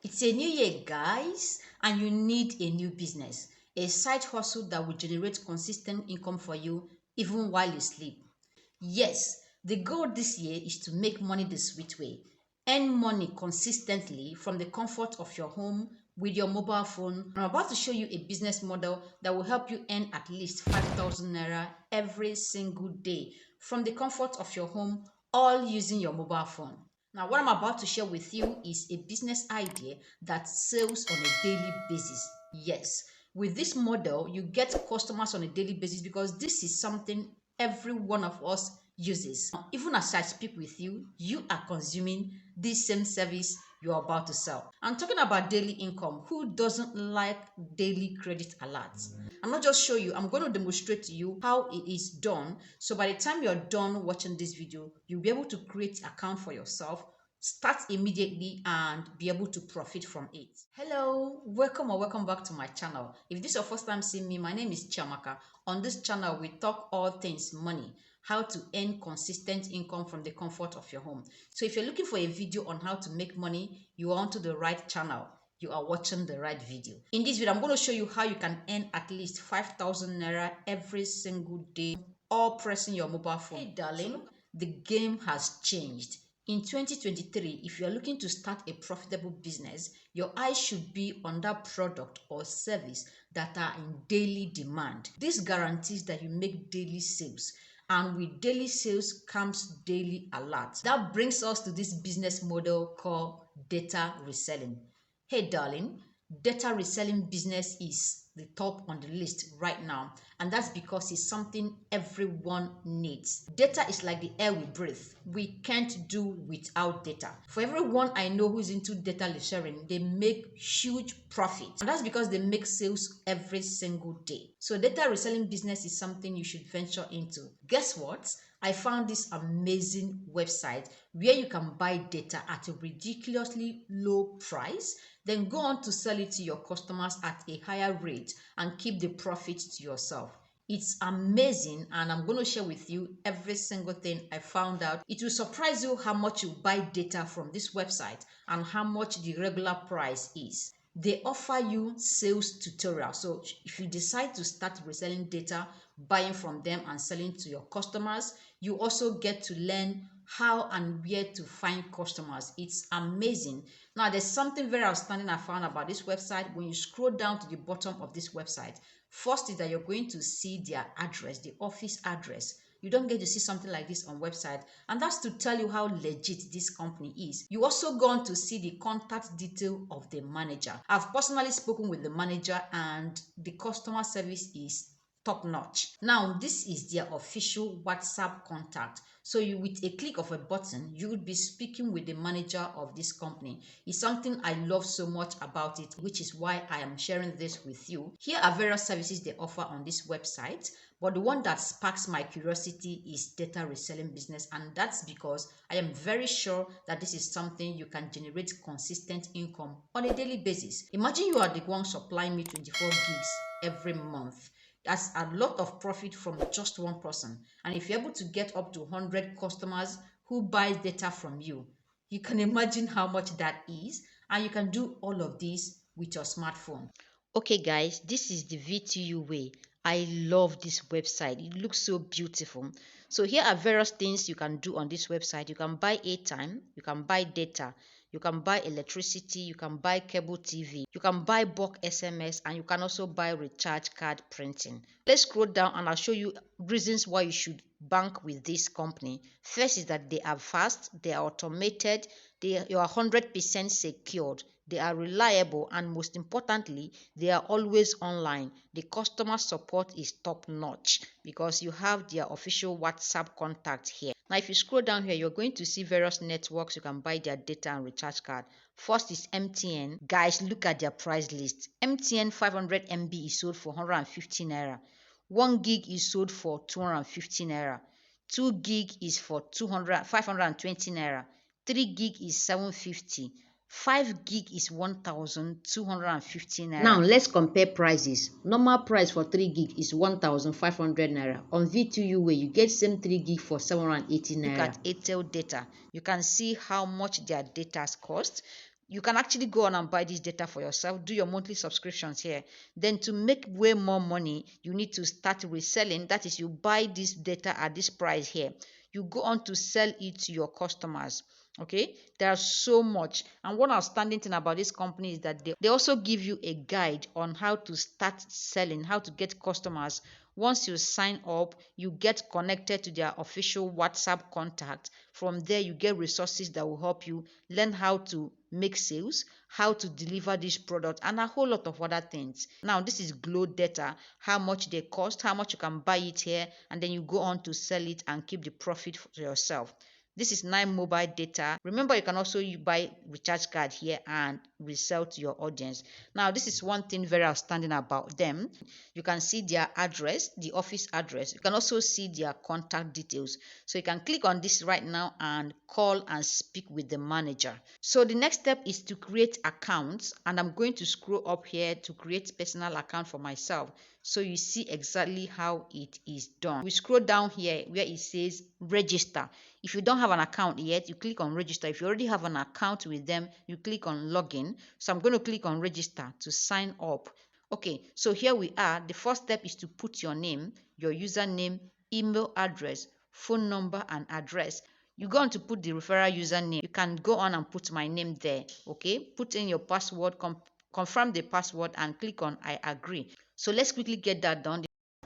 It's a new year, guys, and you need a new business, a side hustle that will generate consistent income for you even while you sleep. Yes, the goal this year is to make money the sweet way. Earn money consistently from the comfort of your home with your mobile phone. I'm about to show you a business model that will help you earn at least 5,000 naira every single day from the comfort of your home, all using your mobile phone. Now, what I'm about to share with you is a business idea that sells on a daily basis. Yes, with this model, you get customers on a daily basis because this is something every one of us uses. Even as I speak with you, you are consuming this same service you're about to sell. I'm talking about daily income. Who doesn't like daily credit alerts? I'm not just show you, I'm going to demonstrate to you how it is done. So by the time you're done watching this video, you'll be able to create an account for yourself, start immediately, and be able to profit from it. Hello, welcome or welcome back to my channel. If this is your first time seeing me, my name is Chiamaka. On this channel, we talk all things money, how to earn consistent income from the comfort of your home. So if you're looking for a video on how to make money, you are onto the right channel. You are watching the right video. In this video, I'm going to show you how you can earn at least 5,000 naira every single day, all pressing your mobile phone. Hey darling, the game has changed. In 2023, if you're looking to start a profitable business, your eyes should be on that product or service that are in daily demand. This guarantees that you make daily sales, and with daily sales comes daily alerts. That brings us to this business model called data reselling. Hey darling, data reselling business is the top on the list right now, and that's because it's something everyone needs. Data is like the air we breathe. We can't do without data. For everyone I know who's into data sharing, they make huge profits, and that's because they make sales every single day. So data reselling business is something you should venture into. Guess what? I found this amazing website where you can buy data at a ridiculously low price, then go on to sell it to your customers at a higher rate and keep the profit to yourself. It's amazing, and I'm going to share with you every single thing I found out. It will surprise you how much you buy data from this website and how much the regular price is. They offer you sales tutorials. So if you decide to start reselling data, buying from them and selling to your customers, you also get to learn how and where to find customers. It's amazing. Now, there's something very outstanding I found about this website. When you scroll down to the bottom of this website, first is that you're going to see their address, the office address. You don't get to see something like this on website, and that's to tell you how legit this company is. You also go on to see the contact detail of the manager. I've personally spoken with the manager, and the customer service is top notch. Now, this is their official WhatsApp contact. So you, with a click of a button, you would be speaking with the manager of this company. It's something I love so much about it, which is why I am sharing this with you. Here are various services they offer on this website, but the one that sparks my curiosity is data reselling business, and that's because I am very sure that this is something you can generate consistent income on a daily basis. Imagine you are the one supplying me 24 gigs every month. That's a lot of profit from just one person. And if you're able to get up to 100 customers who buy data from you, you can imagine how much that is. And you can do all of this with your smartphone. Okay, guys, this is the VTU way. I love this website. It looks so beautiful. So here are various things you can do on this website. You can buy airtime, you can buy data, you can buy electricity, you can buy cable TV, you can buy bulk SMS, and you can also buy recharge card printing. Let's scroll down and I'll show you reasons why you should bank with this company. First is that they are fast, they are automated, you are 100% secured, they are reliable, and most importantly, they are always online. The customer support is top notch because you have their official WhatsApp contact here. Now, if you scroll down here, you're going to see various networks you can buy their data and recharge card. First is MTN. Guys, look at their price list. MTN 500 MB is sold for 150 naira. 1 gig is sold for 250 naira. 2 gig is for 520 naira. 3 gig is 750. 5 gig is 1,250 naira. Now let's compare prices. Normal price for 3 gig is 1,500 naira. On V2U way, you get same 3 gig for 780 naira. Look at Airtel data. You can see how much their data cost. You can actually go on and buy this data for yourself, do your monthly subscriptions here. Then to make way more money, you need to start reselling. That is, you buy this data at this price here. You go on to sell it to your customers. Okay, there's so much. And one outstanding thing about this company is that they also give you a guide on how to start selling, how to get customers. Once you sign up, you get connected to their official WhatsApp contact. From there, you get resources that will help you learn how to make sales, how to deliver this product, and a whole lot of other things. Now, this is Glow data, how much they cost, how much you can buy it here, and then you go on to sell it and keep the profit for yourself. This is 9 mobile data. Remember, you can also buy recharge card here and resell to your audience. Now, this is one thing very outstanding about them. You can see their address, the office address. You can also see their contact details. So you can click on this right now and call and speak with the manager. So the next step is to create accounts, and I'm going to scroll up here to create personal account for myself. So you see exactly how it is done. We scroll down here where it says register. If you don't have an account yet, you click on register. If you already have an account with them, you click on login. So I'm going to click on register to sign up. Okay, so here we are. The first step is to put your name, your username, email address, phone number, and address. You're going to put the referral username. You can go on and put my name there. Okay, put in your password, confirm the password, and click on I agree. So let's quickly get that done.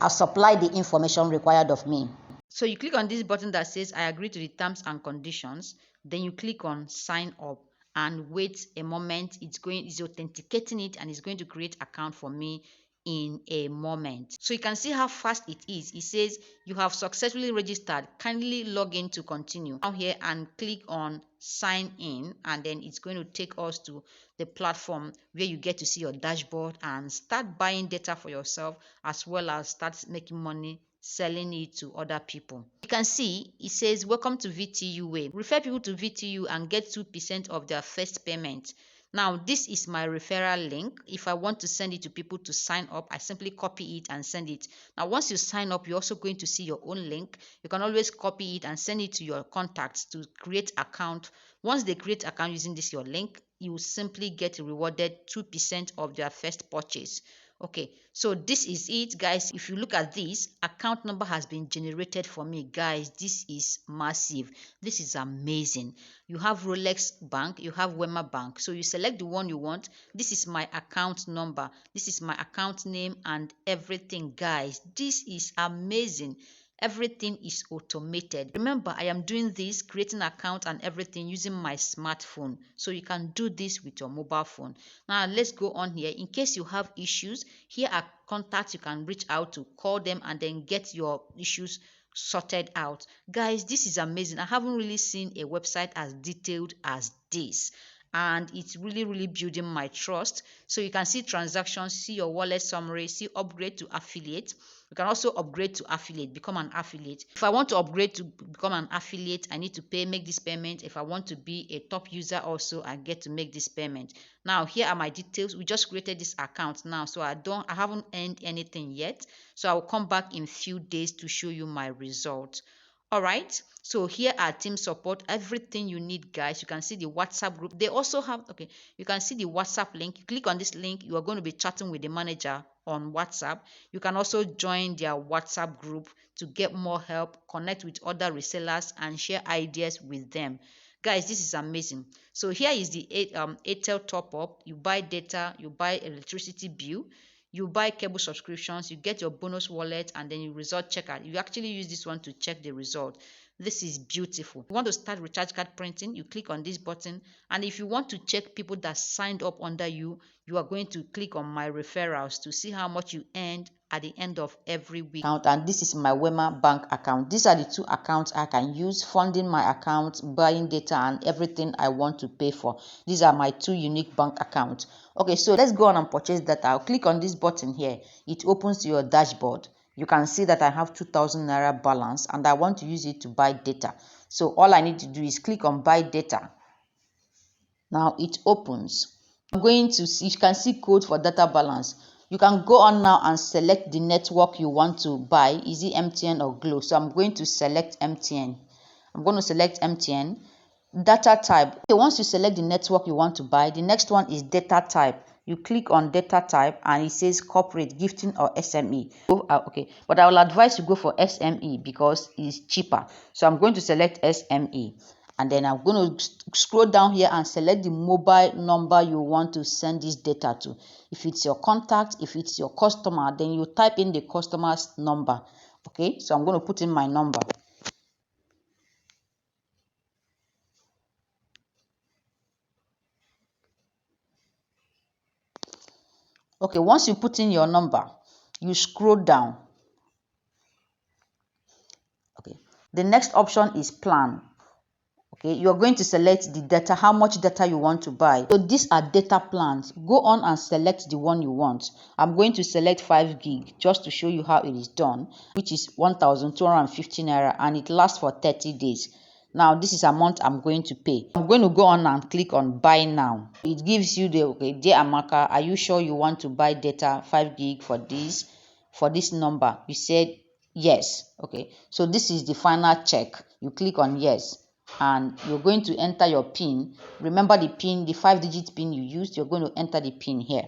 I'll supply the information required of me. So you click on this button that says I agree to the terms and conditions. Then you click on sign up and wait a moment. It's authenticating it, and it's going to create account for me in a moment. So you can see how fast it is. It says you have successfully registered. Kindly log in to continue. Down here and click on sign in, and then it's going to take us to the platform where you get to see your dashboard and start buying data for yourself, as well as start making money selling it to other people. You can see it says welcome to VTU way. Refer people to VTU and get 2% of their first payment. Now, this is my referral link. If I want to send it to people to sign up, I simply copy it and send it. Now, once you sign up, you're also going to see your own link. You can always copy it and send it to your contacts to create account. Once they create account using this your link, you will simply get rewarded 2% of their first purchase. Okay, so this is it, guys. If you look at this, account number has been generated for me, guys. This is massive. This is amazing. You have Rolex Bank, you have Wema Bank. So you select the one you want. This is my account number. This is my account name and everything, guys. This is amazing. Everything is automated. Remember, I am doing this, creating account and everything using my smartphone. So you can do this with your mobile phone. Now let's go on here. In case you have issues, here are contacts you can reach out to, call them, and then get your issues sorted out. Guys, this is amazing. I haven't really seen a website as detailed as this, and it's really building my trust. So you can see transactions, see your wallet summary, see upgrade to affiliate. You can also upgrade to affiliate, become an affiliate. If I want to upgrade to become an affiliate, I need to make this payment. If I want to be a top user also, I get to make this payment. Now here are my details. We just created this account now, so I haven't earned anything yet. So I will come back in few days to show you my result. All right, so here are team support, everything you need, guys. You can see the WhatsApp group. They also have, okay, you can see the WhatsApp link. You click on this link, you are going to be chatting with the manager on WhatsApp. You can also join their WhatsApp group to get more help, connect with other resellers, and share ideas with them. Guys, this is amazing. So here is the Airtel top up. You buy data, you buy electricity bill, you buy cable subscriptions, you get your bonus wallet, and then you result checker. You actually use this one to check the result. This is beautiful. If you want to start recharge card printing, you click on this button, and if you want to check people that signed up under you, you are going to click on my referrals to see how much you earned at the end of every week. And this is my Wema bank account. These are the two accounts I can use, funding my account, buying data, and everything I want to pay for. These are my two unique bank accounts. Okay, so let's go on and purchase data. I'll click on this button here. It opens your dashboard. You can see that I have 2,000 naira balance and I want to use it to buy data. So all I need to do is click on buy data. Now it opens. I'm going to see, you can see code for data balance. You can go on now and select the network you want to buy. Is it MTN or Glo? So I'm going to select MTN. I'm going to select MTN. data type. Okay, once you select the network you want to buy, the next one is data type. You click on data type and it says corporate, gifting, or SME. Okay, but I will advise you go for SME because it's cheaper. So I'm going to select SME, and then I'm going to scroll down here and select the mobile number you want to send this data to. If it's your contact, if it's your customer, then you type in the customer's number. Okay, so I'm going to put in my number. Okay, once you put in your number, you scroll down. Okay, the next option is plan. Okay, you're going to select the data, how much data you want to buy. So these are data plans. Go on and select the one you want. I'm going to select 5 gig just to show you how it is done, which is 1,250 naira, and it lasts for 30 days. Now this is amount I'm going to pay. I'm going to go on and click on buy now. It gives you the, okay, dear Amaka, are you sure you want to buy data 5 gig for this number? You said yes. Okay, so this is the final check. You click on yes, and you're going to enter your pin. Remember the pin, the 5-digit pin you used. You're going to enter the pin here.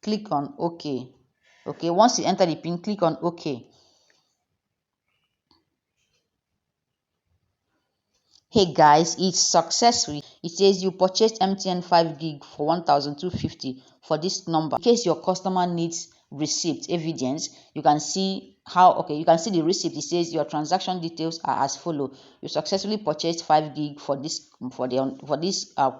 Click on OK. Okay, once you enter the pin, click on OK. Hey guys, it's successful. It says you purchased MTN 5 gig for 1,250 for this number. In case your customer needs receipt evidence, you can see you can see the receipt. It says your transaction details are as follow. You successfully purchased 5 gig for this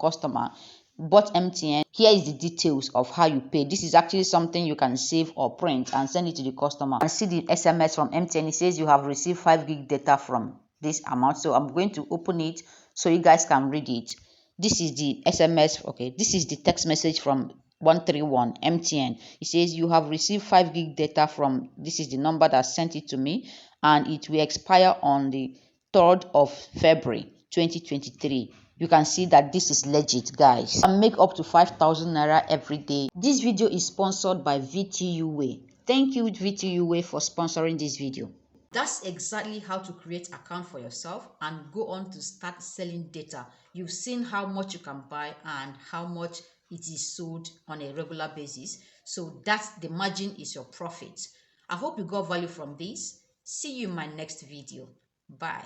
customer, bought MTN. Here is the details of how you pay. This is actually something you can save or print and send it to the customer. And see the SMS from MTN. It says you have received 5 gig data from this amount. So I'm going to open it so you guys can read it. This is the SMS. Okay, this is the text message from 131 MTN. It says you have received 5 gig data from, this is the number that sent it to me, and it will expire on the 3rd of February 2023. You can see that this is legit, guys. And make up to 5,000 naira every day. This video is sponsored by VTUA. Thank you, VTUA, for sponsoring this video. That's exactly how to create account for yourself and go on to start selling data. You've seen how much you can buy and how much it is sold on a regular basis. So that's the margin is your profit. I hope you got value from this. See you in my next video. Bye.